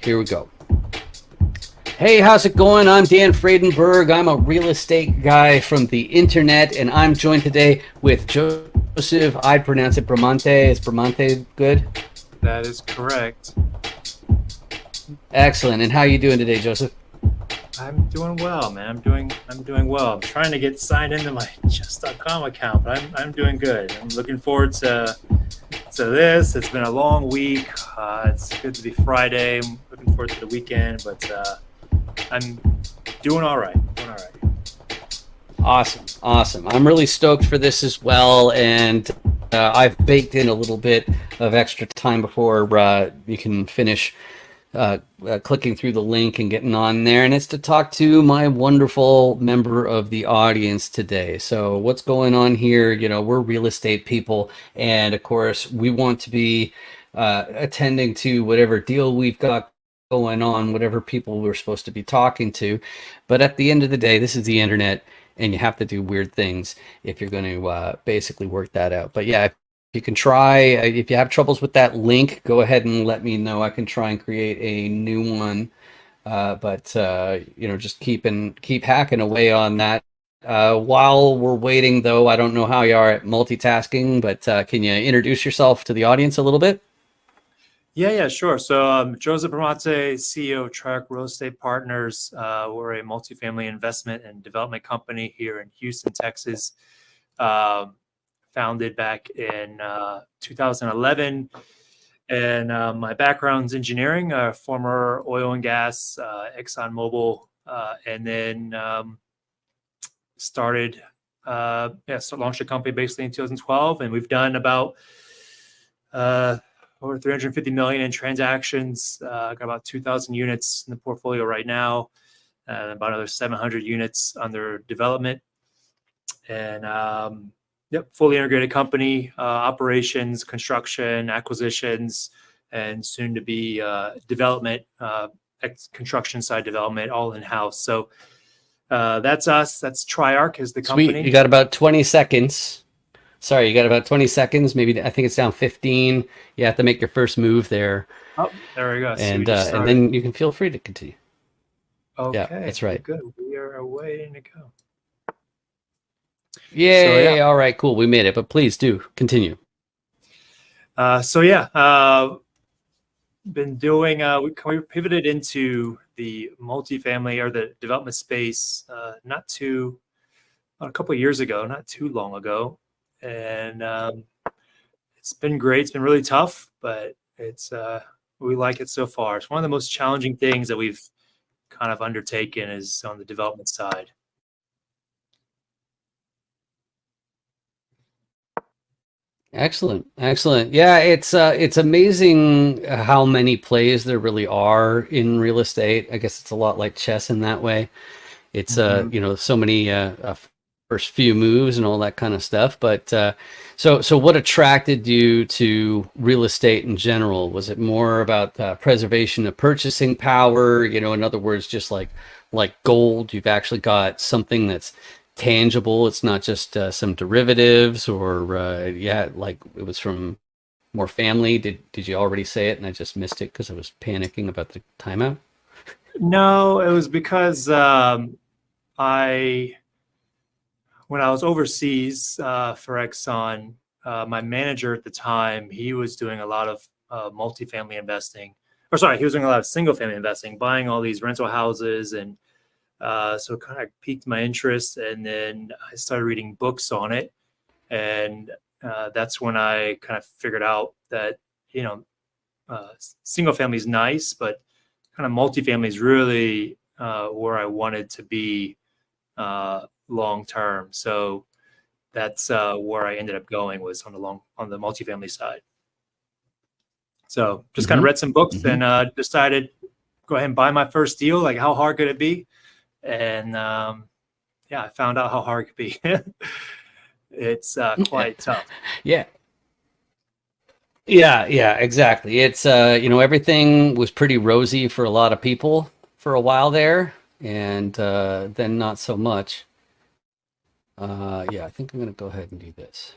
Here we go. Hey, how's it going? I'm Dan Fradenburgh. I'm a real estate guy from the internet, and I'm joined today with Joseph. I'd pronounce it Bramante. Is Bramante good? That is correct. Excellent. And how are you doing today, Joseph? I'm doing well, man. I'm doing well. I'm trying to get signed into my chess.com account, but I'm doing good. I'm looking forward to this. It's been a long week. It's good to be Friday. I'm looking forward to the weekend, but I'm doing all right. Doing all right. Awesome. I'm really stoked for this as well, and I've baked in a little bit of extra time before you can finish clicking through the link and getting on there, and it's to talk to my wonderful member of the audience today. So what's going on here? We're real estate people, and of course we want to be attending to whatever deal we've got going on, whatever people we're supposed to be talking to. But at the end of the day, this is the internet, and you have to do weird things if you're going to basically work that out. But yeah, you can try. If you have troubles with that link, go ahead and let me know. I can try and create a new one. But just keep hacking away on that. While we're waiting, though, I don't know how you are at multitasking, but can you introduce yourself to the audience a little bit? Yeah, sure. So Joseph Bramante, CEO of Triarch Real Estate Partners. We're a multifamily investment and development company here in Houston, Texas. Founded back in 2011. And my background's engineering, former oil and gas, ExxonMobil, and then launched a company basically in 2012. And we've done about over 350 million in transactions. Got about 2,000 units in the portfolio right now, and about another 700 units under development. And fully integrated company, operations, construction, acquisitions, and soon to be development, construction side development, all in house. So that's us. That's Triarch is the company. Sweet. You got about 20 seconds. Sorry, you got about 20 seconds. Maybe I think it's down 15. You have to make your first move there. Oh, there we go. And then you can feel free to continue. Okay, yeah, that's right. Good. We are waiting to go. Yay! So, yeah. All right, cool. We made it, but please do continue. Been doing. We pivoted into the multifamily or the development space a couple of years ago, not too long ago, and it's been great. It's been really tough, but we like it so far. It's one of the most challenging things that we've kind of undertaken is on the development side. Excellent. Yeah, it's amazing how many plays there really are in real estate. I guess it's a lot like chess in that way. It's so many first few moves and all that kind of stuff. But so what attracted you to real estate in general? Was it more about preservation of purchasing power? In other words, just like gold, you've actually got something that's tangible. It's not just some derivatives or like it was from more family. Did you already say it and I just missed it because I was panicking about the timeout? No, it was because when I was overseas for Exxon, my manager at the time, he was doing a lot of multifamily investing. He was doing a lot of single family investing, buying all these rental houses, and so it kind of piqued my interest. And then I started reading books on it, and that's when I kind of figured out that single family is nice, but kind of multifamily is really where I wanted to be long term. So that's where I ended up going, was on the multifamily side. So just kind of read some books and decided go ahead and buy my first deal. Like, how hard could it be? And I found out how hard it could be. It's quite tough. Yeah, exactly. It's everything was pretty rosy for a lot of people for a while there, and then not so much. I think I'm gonna go ahead and do this.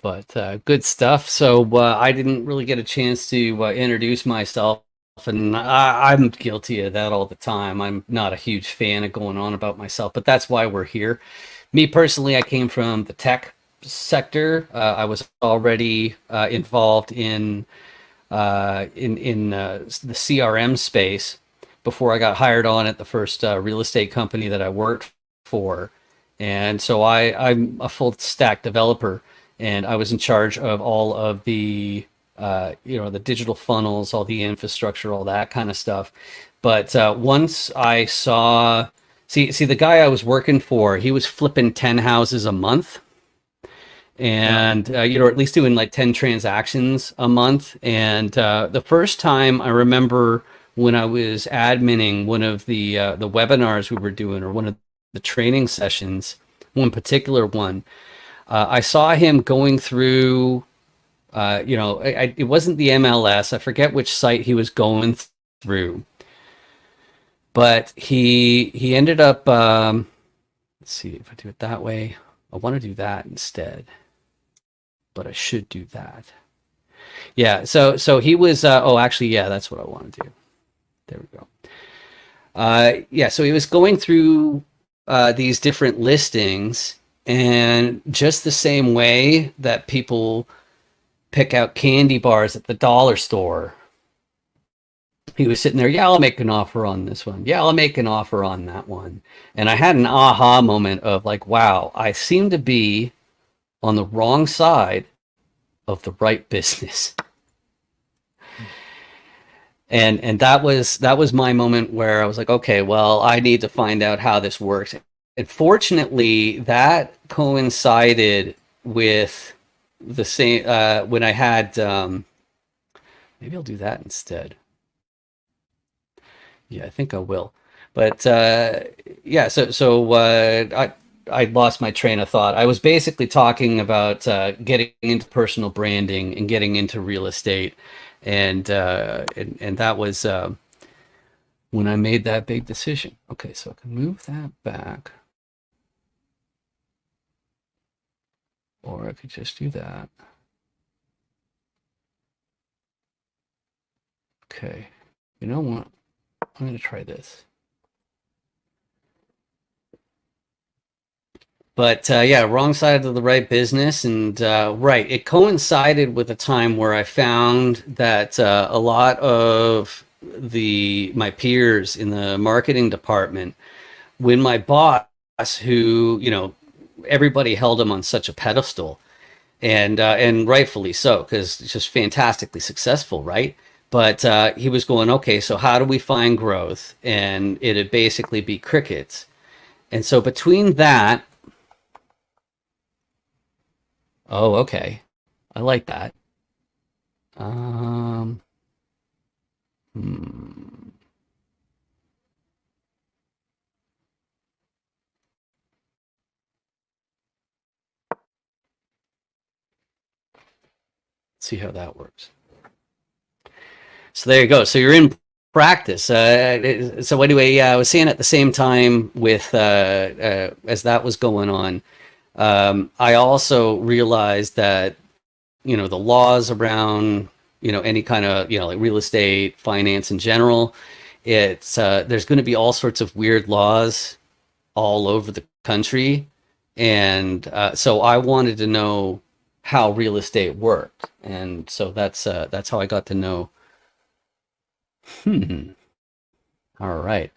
But good stuff. So I didn't really get a chance to introduce myself, and I'm guilty of that all the time. I'm not a huge fan of going on about myself, but that's why we're here. Me personally, I came from the tech sector. I was already involved in the CRM space before I got hired on at the first real estate company that I worked for. And so I'm a full stack developer, and I was in charge of all of the the digital funnels, all the infrastructure, all that kind of stuff. But once I saw, see the guy I was working for, he was flipping 10 houses a month, Yeah. and at least doing like 10 transactions a month. And the first time I remember, when I was adminning one of the webinars we were doing, or one of the training sessions, one particular one, I saw him going through, it wasn't the MLS, I forget which site he was going through, but he ended up, let's see if I do it that way. I want to do that instead, but I should do that. Yeah, so he was, oh, actually, yeah, that's what I want to do. There we go. Yeah, so he was going through these different listings, and just the same way that people pick out candy bars at the dollar store, he was sitting there, yeah, I'll make an offer on this one. Yeah, I'll make an offer on that one. And I had an aha moment of like, wow, I seem to be on the wrong side of the right business. And that was my moment where I was like, okay, well, I need to find out how this works. And fortunately, that coincided with the same when I had maybe I'll do that instead. Yeah, I think I will. But yeah, I lost my train of thought. I was basically talking about getting into personal branding and getting into real estate, and that was when I made that big decision. Okay, so I can move that back, or I could just do that. Okay, you know what? I'm going to try this. But yeah, wrong side of the right business, and right, it coincided with a time where I found that a lot of the my peers in the marketing department, when my boss, who everybody held him on such a pedestal, and rightfully so, because it's just fantastically successful, right? But he was going, okay, so how do we find growth? And it'd basically be crickets. And so between that, oh, okay, I like that. Um, hmm. See how that works. So there you go. So you're in practice. So anyway, yeah, I was saying at the same time with as that was going on, I also realized that the laws around any kind of like real estate, finance in general, it's there's going to be all sorts of weird laws all over the country, and so I wanted to know how real estate worked, and so that's how I got to know. Hmm. All right.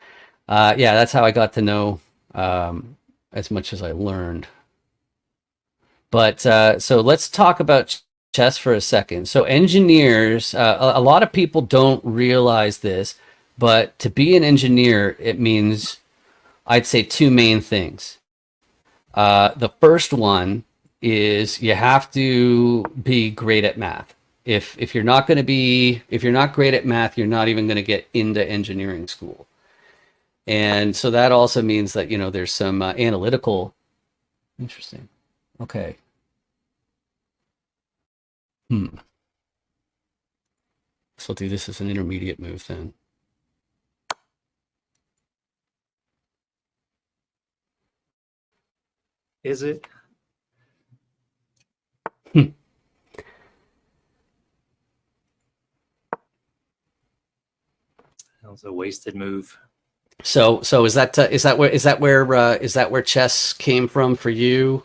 Yeah, that's how I got to know as much as I learned. But so let's talk about chess for a second. So engineers, a lot of people don't realize this, but to be an engineer, it means, I'd say, two main things. The first one is you have to be great at math. If you're not going to be if you're not great at math, you're not even going to get into engineering school. And so that also means that there's some analytical. Interesting. Okay. Hmm. So I'll do this as an intermediate move then. Is it? That was a wasted move. So is that where chess came from for you?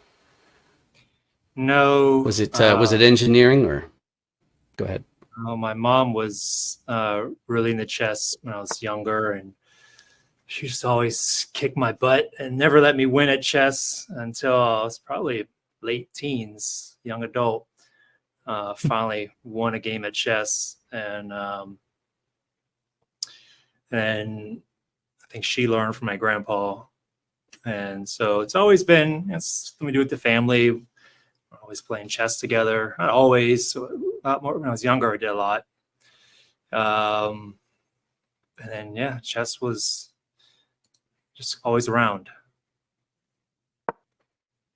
No, Was it engineering or? Go ahead. my mom was really into chess when I was younger, and she used to always kick my butt and never let me win at chess until I was probably late teens, young adult. Finally won a game at chess, and then I think she learned from my grandpa, and so it's always been something we do with the family. We're always playing chess together. Not always, so a lot more when I was younger. I did a lot, and then yeah, chess was just always around.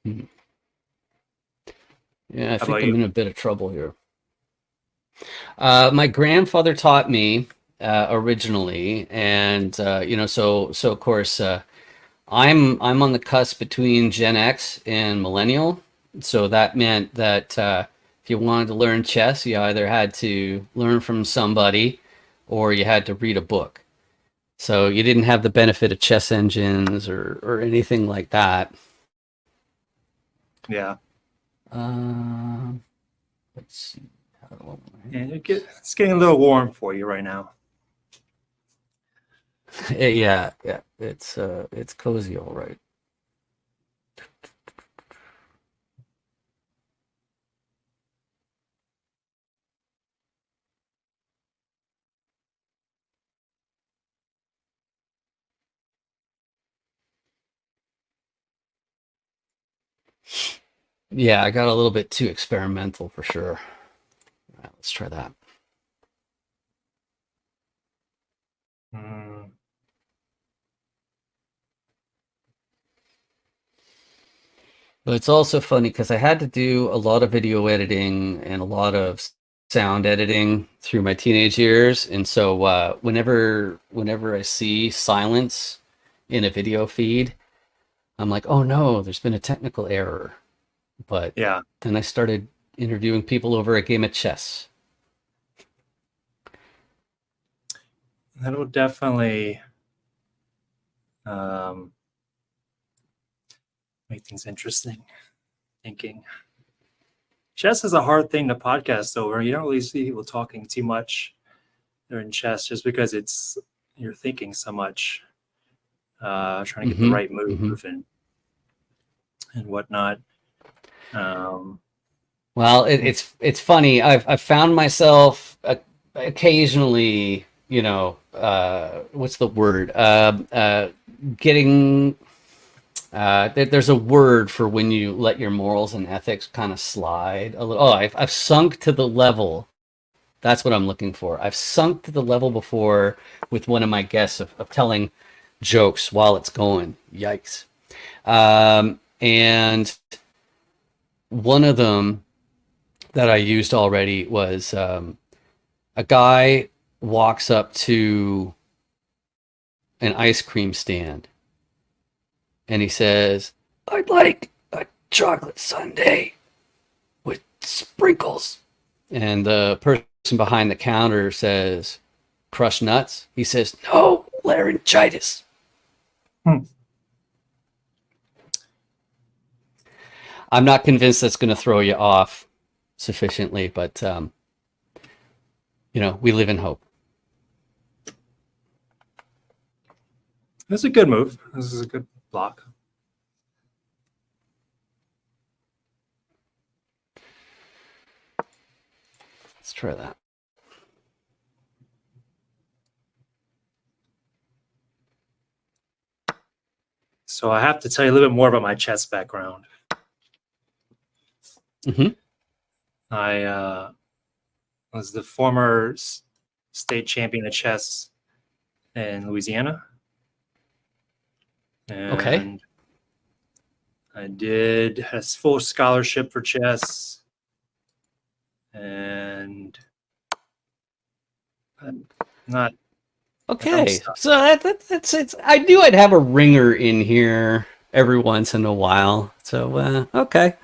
Yeah, I How think about I'm you? in a bit of trouble here. My grandfather taught me originally, and so of course I'm on the cusp between Gen X and millennial. So that meant that if you wanted to learn chess, you either had to learn from somebody or you had to read a book. So you didn't have the benefit of chess engines or anything like that. Yeah, Um, let's see. How do I and it's getting a little warm for you right now. yeah, it's cozy, all right. Yeah, I got a little bit too experimental for sure. All right, let's try that. Mm, But it's also funny because I had to do a lot of video editing and a lot of sound editing through my teenage years, and so whenever I see silence in a video feed, I'm like, oh no, there's been a technical error. But yeah, then I started interviewing people over a game of chess. that'll definitely um, make things interesting. Thinking chess is a hard thing to podcast over. You don't really see people talking too much during chess just because you're thinking so much, trying to get the Hmm. right move Hmm. and whatnot. Um, Well, it's funny. I've found myself occasionally, what's the word? Getting there's a word for when you let your morals and ethics kind of slide a little. Oh, I've sunk to the level. That's what I'm looking for. I've sunk to the level before with one of my guests of telling jokes while it's going. Yikes. And one of them that I used already was a guy walks up to an ice cream stand and he says, I'd like a chocolate sundae with sprinkles. And the person behind the counter says, crushed nuts. He says, no, laryngitis. hmm. I'm not convinced that's going to throw you off sufficiently, but we live in hope. This is a good move. This is a good block. Let's try that. So I have to tell you a little bit more about my chess background. Mm-hmm. I was the former state champion of chess in Louisiana. Okay. And I did a full scholarship for chess. And I'm not. Okay. So that's it's. I knew I'd have a ringer in here every once in a while. So okay.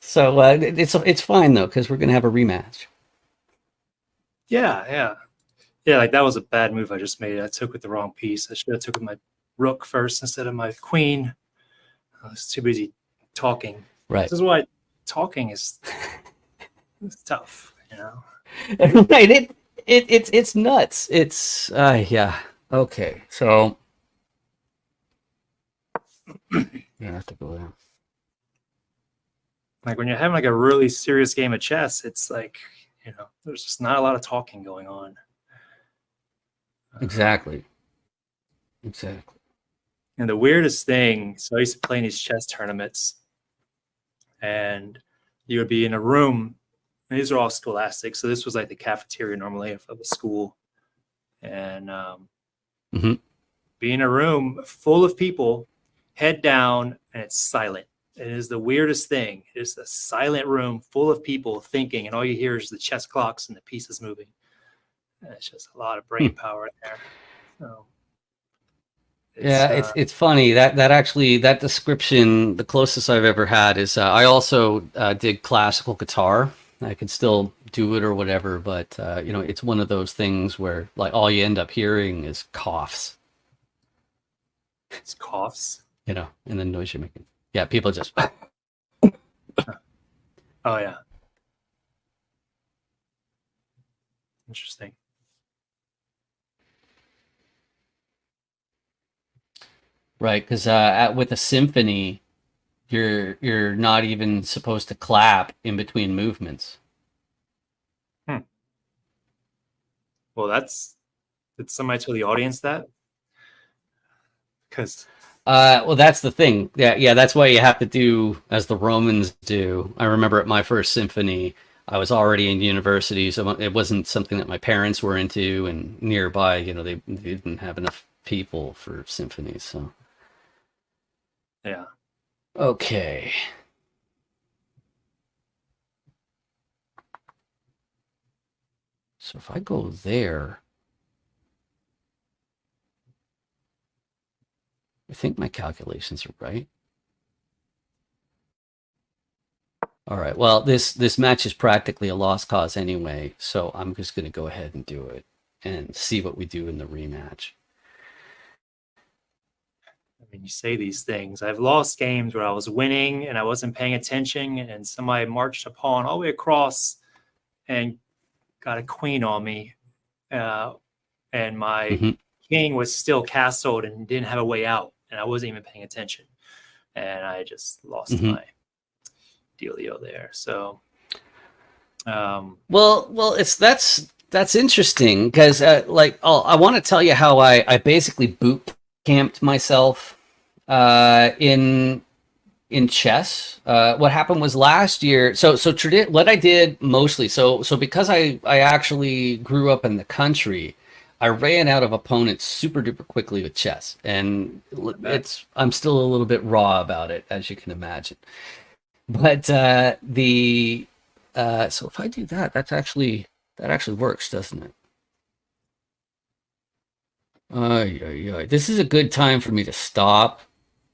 So it's fine though, because we're gonna have a rematch. Yeah, yeah. Yeah, like that was a bad move I just made. I took with the wrong piece. I should have took with my rook first instead of my queen. I was too busy talking. Right. This is why talking is it's tough, you know. Right. It's nuts. It's yeah. Okay. So you have to go there. Like when you're having like a really serious game of chess, it's like, you know, there's just not a lot of talking going on. Exactly. Exactly. And the weirdest thing, so I used to play in these chess tournaments, and you would be in a room, and these are all scholastic. So this was like the cafeteria normally of a school. And Mhm. be in a room full of people, head down, and it's silent. It is the weirdest thing. It is a silent room full of people thinking, and all you hear is the chess clocks and the pieces moving. And it's just a lot of brain power in there. So Yeah, it's funny that actually that description, the closest I've ever had is I also did classical guitar. I could still do it or whatever, but you know, it's one of those things where like all you end up hearing is coughs, it's coughs. you know, and the noise you're making. Yeah, people just Oh yeah, interesting. right, because with a symphony, you're not even supposed to clap in between movements. Hmm. Well, did somebody tell the audience that? Because Well, that's the thing. Yeah, yeah, that's why you have to do as the Romans do. I remember at my first symphony, I was already in university, so it wasn't something that my parents were into, and nearby, you know, they didn't have enough people for symphonies. So, yeah, okay. So if I go there, I think my calculations are right. All right. Well, this match is practically a lost cause anyway, so I'm just going to go ahead and do it and see what we do in the rematch. I mean, you say these things. I've lost games where I was winning and I wasn't paying attention, and somebody marched a pawn all the way across and got a queen on me, and my Hmm. king was still castled and didn't have a way out, and I wasn't even paying attention, and I just lost Hmm. my dealio there. So, Well, it's that's interesting because like I want to tell you how I basically boot camped myself in chess. What happened was last year. What I did mostly. So because I actually grew up in the country, I ran out of opponents super duper quickly with chess, and I'm still a little bit raw about it, as you can imagine. But the so if I do that, that actually works, doesn't it? Ay, ay, ay. This is a good time for me to stop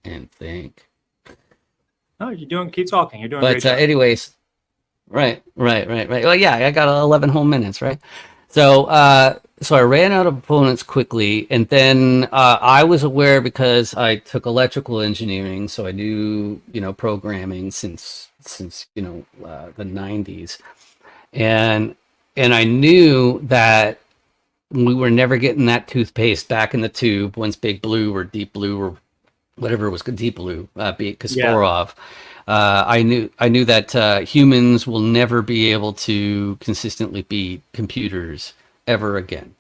and think. no, keep talking. You're doing a great But job. anyways, right. Well, yeah, I got 11 whole minutes, right? So I ran out of opponents quickly, and then I was aware because I took electrical engineering, so I knew, you know, programming since you know the 90s, and I knew that we were never getting that toothpaste back in the tube once Big Blue or Deep Blue or whatever it was, Deep Blue, be it Yeah, Kasparov. I knew that humans will never be able to consistently beat computers ever again.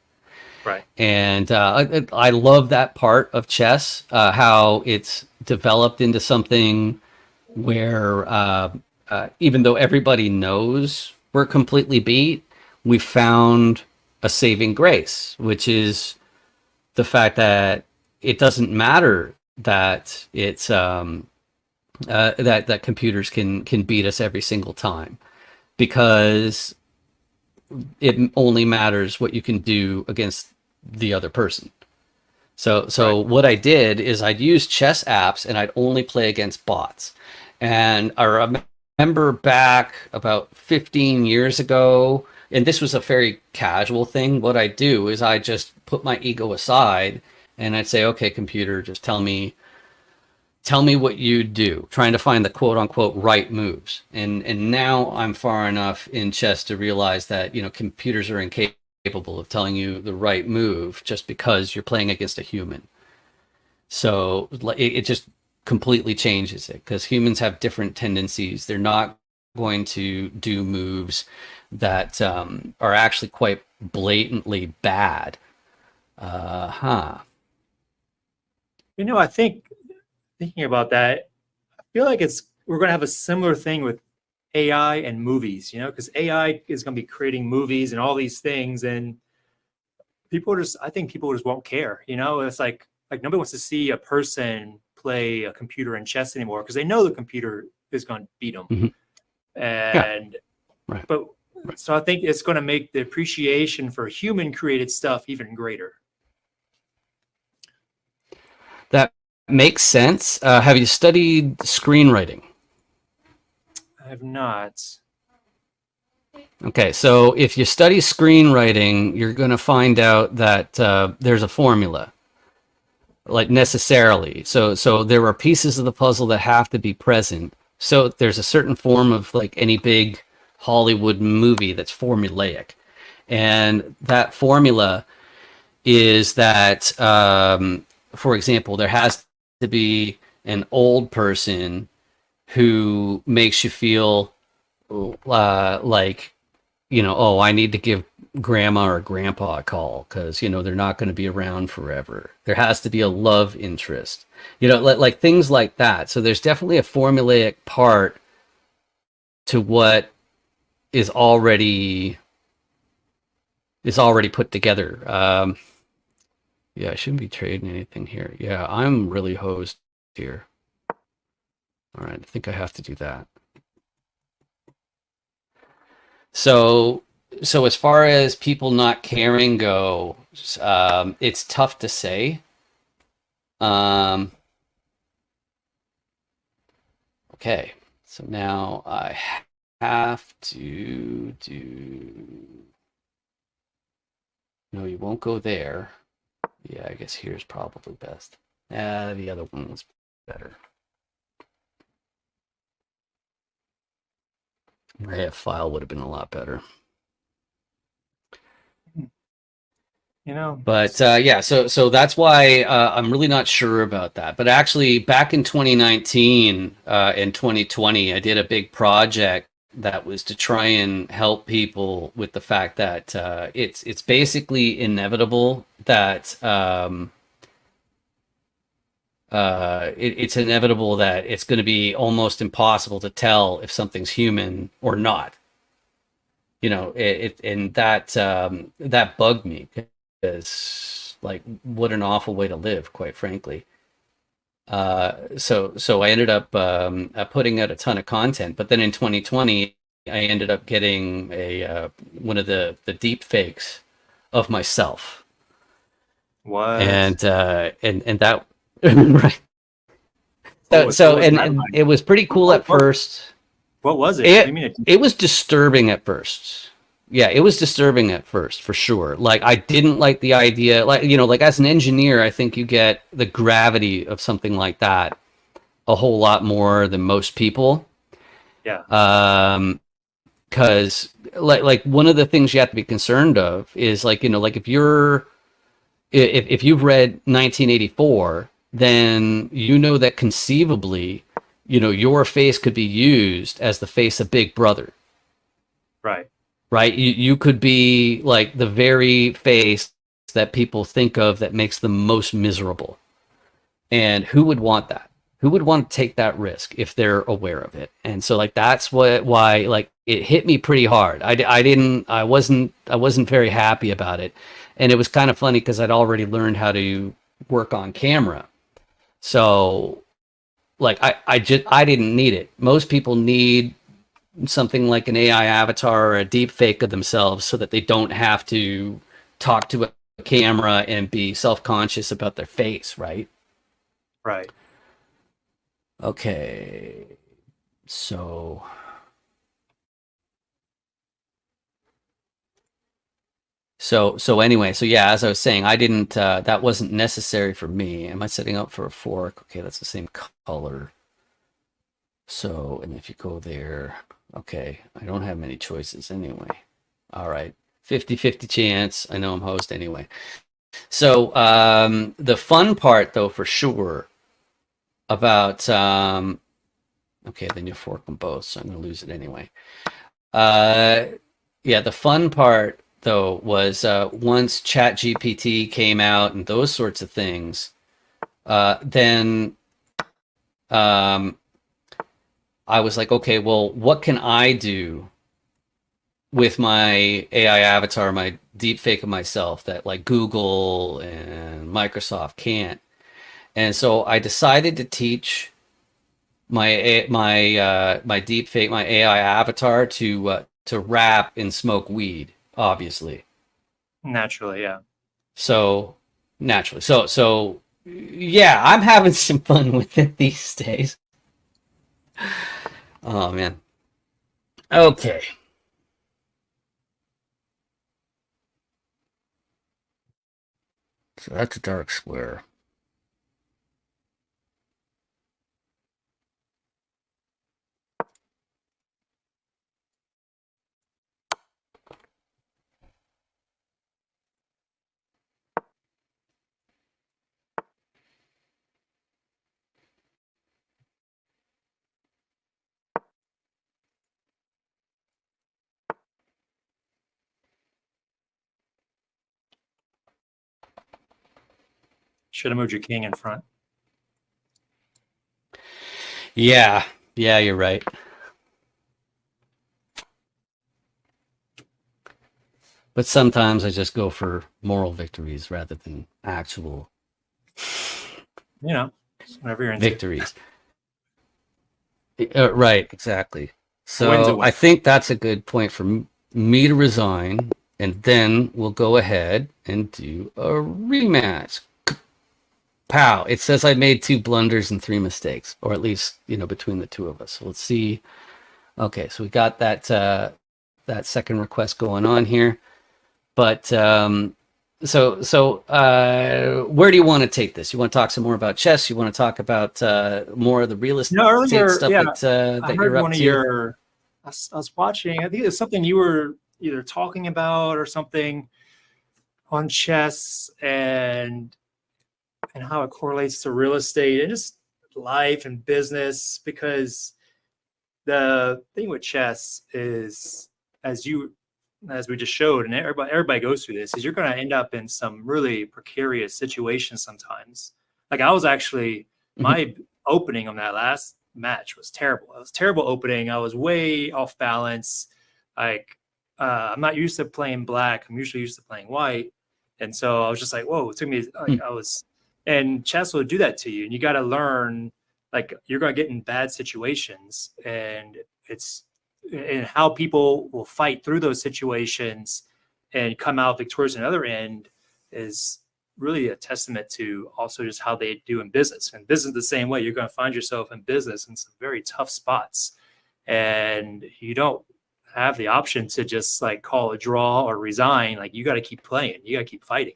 right. And I love that part of chess, how it's developed into something where even though everybody knows we're completely beat, we found a saving grace, which is the fact that it doesn't matter that it's that computers can beat us every single time, because it only matters what you can do against the other person. So Right. what I did is I'd use chess apps and I'd only play against bots. And I remember back about 15 years ago, and this was a very casual thing. What I do is I just put my ego aside and I'd say, okay, computer, just tell me what you do, trying to find the quote unquote right moves. And now I'm far enough in chess to realize that, computers are incapable of telling you the right move just because you're playing against a human. So it just completely changes it because humans have different tendencies. They're not going to do moves that are actually quite blatantly bad. Huh. I think thinking about that, I feel like we're going to have a similar thing with AI and movies, because AI is going to be creating movies and all these things, and I think people just won't care. It's like nobody wants to see a person play a computer in chess anymore because they know the computer is going to beat them. Mm-hmm. Yeah. And Right. but so I think it's going to make the appreciation for human created stuff even greater. That makes sense. Have you studied screenwriting? I have not. Okay, so if you study screenwriting, you're going to find out that there's a formula, like necessarily. So there are pieces of the puzzle that have to be present. So there's a certain form of like any big Hollywood movie that's formulaic, and that formula is that, for example, there has to be an old person who makes you feel like, oh, I need to give grandma or grandpa a call because, they're not going to be around forever. There has to be a love interest, like things like that. So there's definitely a formulaic part to what is already put together. Yeah, I shouldn't be trading anything here. Yeah, I'm really hosed here. All right, I think I have to do that. So as far as people not caring go, it's tough to say. Okay, so now I have to do. No, you won't go there. Yeah, I guess here's probably best. The other one was better. My file would have been a lot better. But yeah, so that's why I'm really not sure about that. But actually, back in 2019 and 2020, I did a big project that was to try and help people with the fact that it's basically inevitable that it's inevitable that it's going to be almost impossible to tell if something's human or not. And that bugged me because, like, what an awful way to live, quite frankly. So I ended up putting out a ton of content, but then in 2020, I ended up getting one of the deep fakes of myself. What? And that right. And it was pretty cool at first. What was it? What do you mean it was disturbing at first. Yeah, it was disturbing at first, for sure. Like, I didn't like the idea. Like, like as an engineer, I think you get the gravity of something like that a whole lot more than most people. Yeah. Because like one of the things you have to be concerned of is like, like if you've read 1984, then that conceivably, your face could be used as the face of Big Brother. Right? You could be like the very face that people think of that makes them most miserable. And who would want that? Who would want to take that risk if they're aware of it? And so, like, that's why like it hit me pretty hard. I wasn't very happy about it. And it was kind of funny because I'd already learned how to work on camera. So like I didn't need it. Most people need something like an AI avatar or a deep fake of themselves so that they don't have to talk to a camera and be self-conscious about their face, right? Right. Okay. So So anyway, so yeah, as I was saying, I didn't, that wasn't necessary for me. Am I setting up for a fork? Okay, that's the same color. So, and if you go there, okay, I don't have many choices anyway. All right, 50-50 chance. I know I'm host anyway. So the fun part, though, for sure, about okay, then you fork them both, so I'm gonna lose it anyway. Yeah, the fun part though was once ChatGPT came out and those sorts of things, then um, I was like, okay, well, what can I do with my AI avatar, my deep fake of myself that like Google and Microsoft can't? And so I decided to teach my deep fake, my AI avatar to rap and smoke weed, obviously. Naturally, yeah. So naturally, so yeah, I'm having some fun with it these days. Oh man. Okay. So that's a dark square. Should have moved your king in front. Yeah, yeah, you're right. But sometimes I just go for moral victories rather than actual You know, whatever you're into. victories. Right, exactly. A win's a So win. I think that's a good point for me to resign, and then we'll go ahead and do a rematch. Pow! It says I made 2 blunders and 3 mistakes, or at least between the two of us. So let's see. Okay, so we got that second request going on here, but where do you want to take this? You want to talk some more about chess? You want to talk about more of the real estate Earlier, stuff yeah, that I you're heard up one of to? your. I was watching. I think it's something you were either talking about or something on chess and how it correlates to real estate and just life and business. Because the thing with chess is, as we just showed, and everybody goes through this, is you're going to end up in some really precarious situations sometimes. Like I was actually Mhm. my opening on that last match was terrible. It was terrible opening. I was way off balance. Like I'm not used to playing black. I'm usually used to playing white, and so I was just like, whoa! It took me like Hmm. I was, and chess will do that to you, and you got to learn. Like you're going to get in bad situations, and it's and how people will fight through those situations and come out victorious on the other end is really a testament to also just how they do in business. And business the same way. You're going to find yourself in business in some very tough spots, and you don't have the option to just like call a draw or resign. Like you got to keep playing. You got to keep fighting.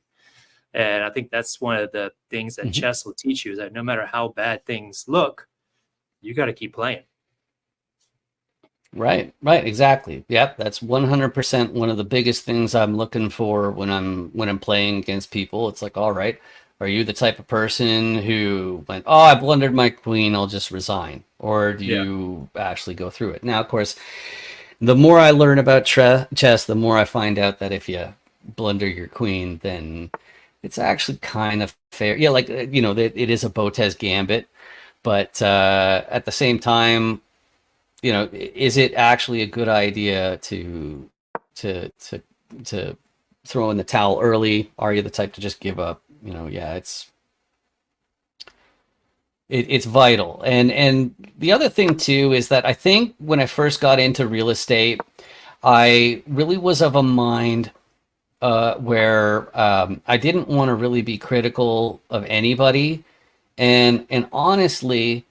And I think that's one of the things that Mhm. chess will teach you, is that no matter how bad things look, you got to keep playing. Right, exactly. Yep, that's 100% one of the biggest things I'm looking for when I'm playing against people. It's like, all right, are you the type of person who went, oh, I blundered my queen, I'll just resign, or do Yeah. you actually go through it? Now, of course, the more I learn about chess, the more I find out that if you blunder your queen, then it's actually kind of fair. Yeah, like it is a Botez gambit, but at the same time, is it actually a good idea to to to throw in the towel early? Are you the type to just give up? Yeah, it's vital. And the other thing too is that I think when I first got into real estate, I really was of a mind where I didn't want to really be critical of anybody, and honestly,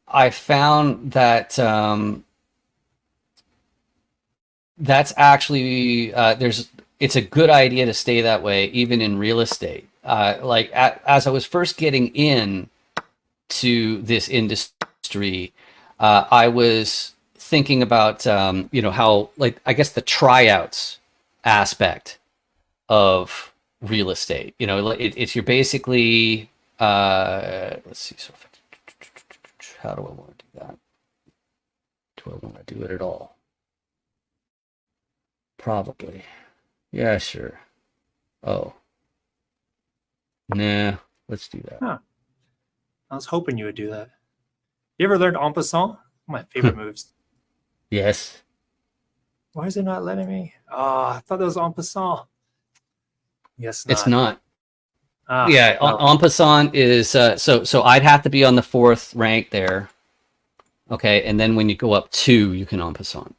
I found that that's actually there's it's a good idea to stay that way, even in real estate. As I was first getting in to this industry, I was thinking about how, like, I guess the tryouts aspect of real estate. It's you're basically let's see. So how do I want to do that? Do I want to do it at all? Probably. Yeah, sure. Oh, nah. Let's do that. Huh. I was hoping you would do that. You ever learned en passant? My favorite moves. Yes. Why is it not letting me? Oh, I thought that was en passant. Yes, It's not. not. Ah, Yeah, well, en passant is so I'd have to be on the fourth rank there. Okay, and then when you go up two, you can en passant.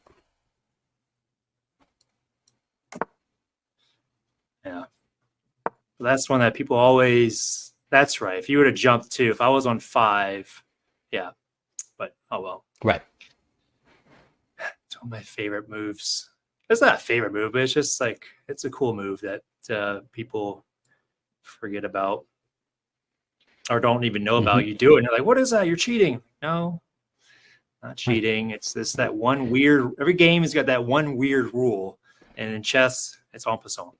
yeah. That's one that people always. That's right. If you were to jump two, if I was on five, yeah. But oh well. Right. It's one of my favorite moves. It's not a favorite move, but it's just like it's a cool move that people forget about or don't even know about. You do it, and you're like, "What is that? You're cheating." No, not cheating. It's that one weird. Every game has got that one weird rule, and in chess, it's en passant.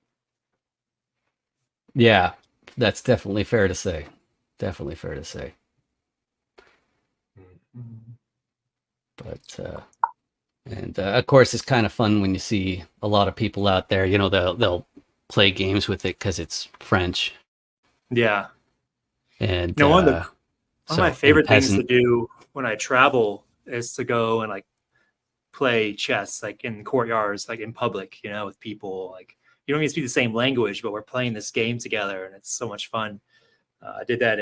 Yeah, that's definitely fair to say. Definitely fair to say. But and of course, it's kind of fun when you see a lot of people out there. They'll play games with it because it's French. Yeah. And One of my favorite things to peasant. do when I travel is to go and like play chess, like in courtyards, like in public, with people. Like you don't even speak the same language, but we're playing this game together, and it's so much fun. I did that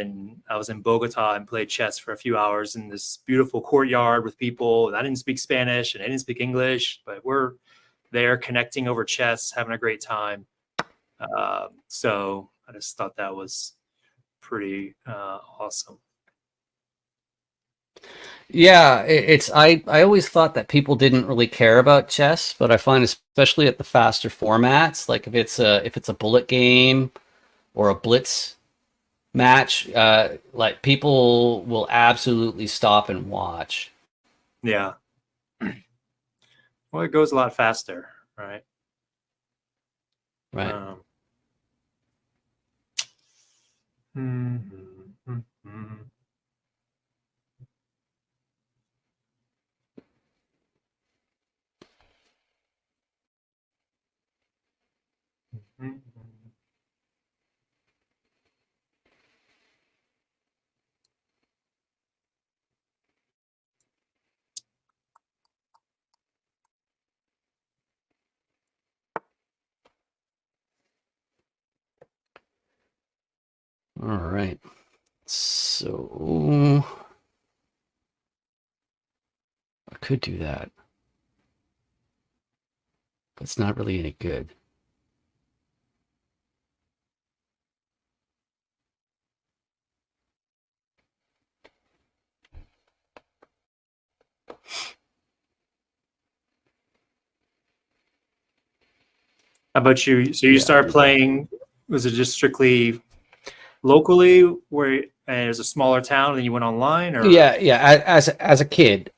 I was in Bogota and played chess for a few hours in this beautiful courtyard with people. I didn't speak Spanish and I didn't speak English, but we're there connecting over chess, having a great time. So I just thought that was pretty awesome. Yeah, I always thought that people didn't really care about chess, but I find especially at the faster formats, like if it's a bullet game or a blitz match, like people will absolutely stop and watch. Yeah. Well, it goes a lot faster, right? Right. All right. So I could do that, but it's not really any good. How about you? So you Yeah, I'll started do that. playing, was it just strictly locally where and it was a smaller town and then you went online or? Yeah. As a kid,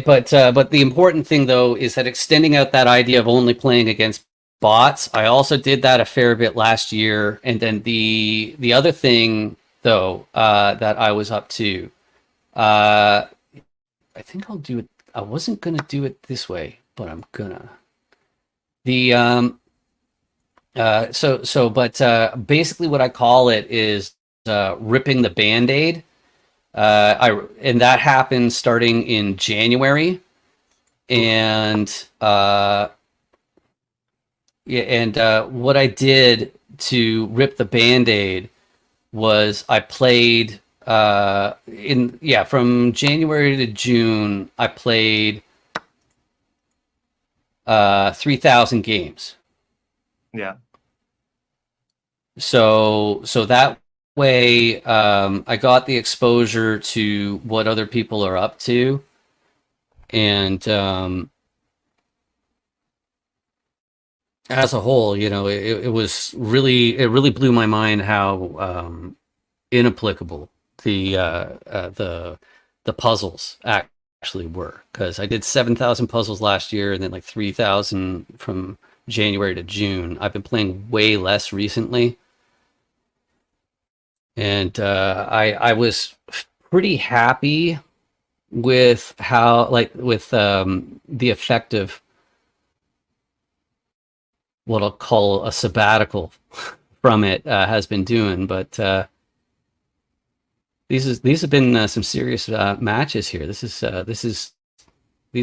but the important thing though is that extending out that idea of only playing against bots. I also did that a fair bit last year, and then the other thing though that I was up to, I think I'll do it. I wasn't gonna do it this way, but I'm gonna. The but basically what I call it is ripping the Band-Aid. And that happened starting in January, and yeah, and what I did to rip the Band-Aid was I played from January to June I played 3,000 games. Yeah. So that way I got the exposure to what other people are up to, and as a whole, it was really, it really blew my mind how inapplicable the puzzles actually were. Because I did 7,000 puzzles last year, and then like 3,000 from January to June. I've been playing way less recently, and I was pretty happy with how, like, with the effect of what I'll call a sabbatical from it has been doing. But these have been some serious matches here. These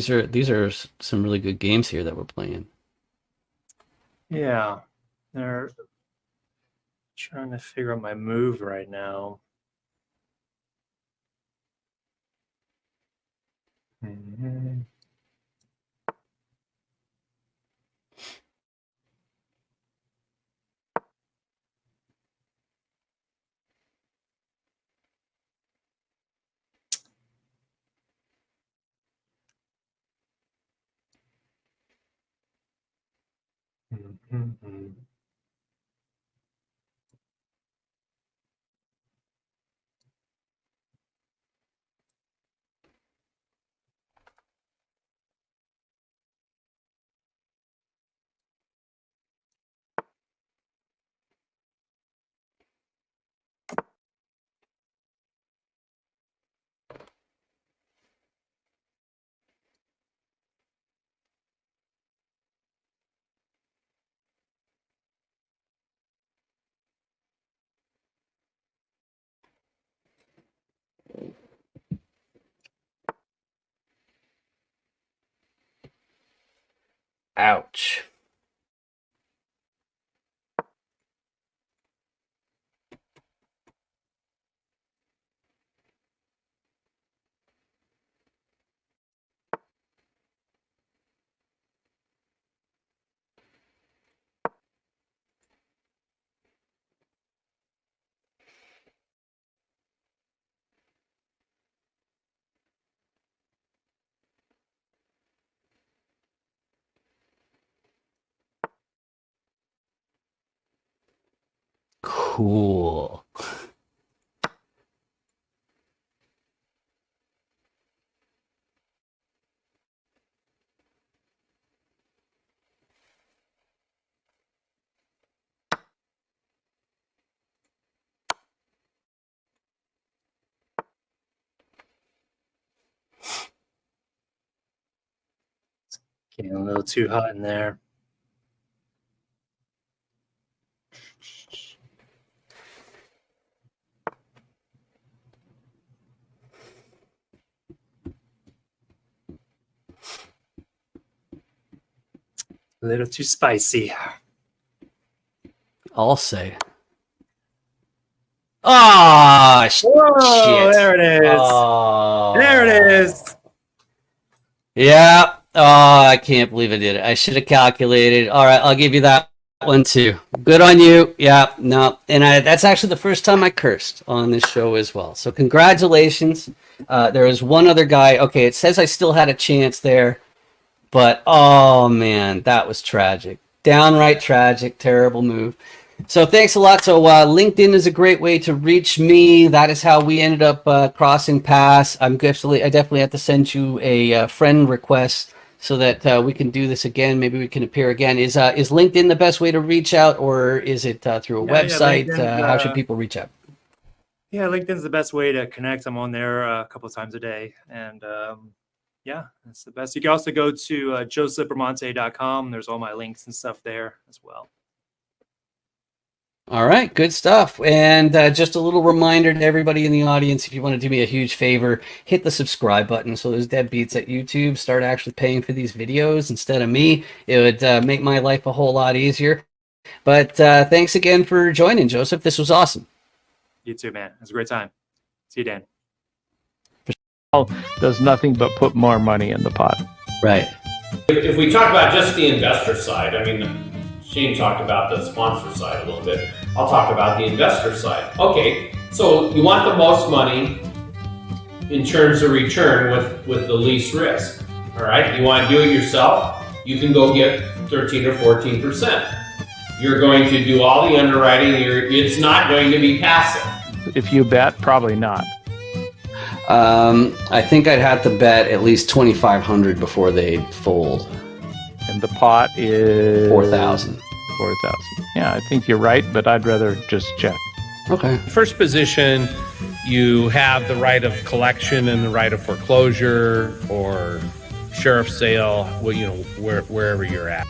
are some really good games here that we're playing. Yeah, they're trying to figure out my move right now. Mm-hmm. Mm-hmm. Ouch. Cool. Getting a little too hot in there. A little too spicy. I'll say. Ah, Whoa, shit. there it is. Oh. There it is. Yeah. Oh, I can't believe I did it. I should have calculated. All right, I'll give you that one too. Good on you. Yeah, no. And that's actually the first time I cursed on this show as well. So congratulations. There was one other guy. Okay, it says I still had a chance there, but oh man, that was tragic. Downright tragic. Terrible move. So thanks a lot. So LinkedIn is a great way to reach me. That is how we ended up crossing paths. I definitely have to send you a friend request so that we can do this again. Maybe we can appear again. Is LinkedIn the best way to reach out, or is it through a website? How should people reach out? Yeah, LinkedIn's the best way to connect. I'm on there a couple of times a day, and yeah, that's the best. You can also go to josephbramante.com. There's all my links and stuff there as well. All right, good stuff. And just a little reminder to everybody in the audience, if you want to do me a huge favor, hit the subscribe button so those deadbeats at YouTube start actually paying for these videos instead of me. It would make my life a whole lot easier. But thanks again for joining, Joseph. This was awesome. You too, man. It was a great time. See you, Dan. Does nothing but put more money in the pot. Right. If we talk about just the investor side, I mean, Shane talked about the sponsor side a little bit. I'll talk about the investor side. Okay, so you want the most money in terms of return with the least risk. All right, you want to do it yourself? You can go get 13 or 14%. You're going to do all the underwriting. It's not going to be passive. If you bet, probably not. I think I'd have to bet at least 2,500 before they fold. And the pot is 4,000. 4,000. Yeah, I think you're right, but I'd rather just check. Okay. First position, you have the right of collection and the right of foreclosure or sheriff's sale, well, wherever you're at.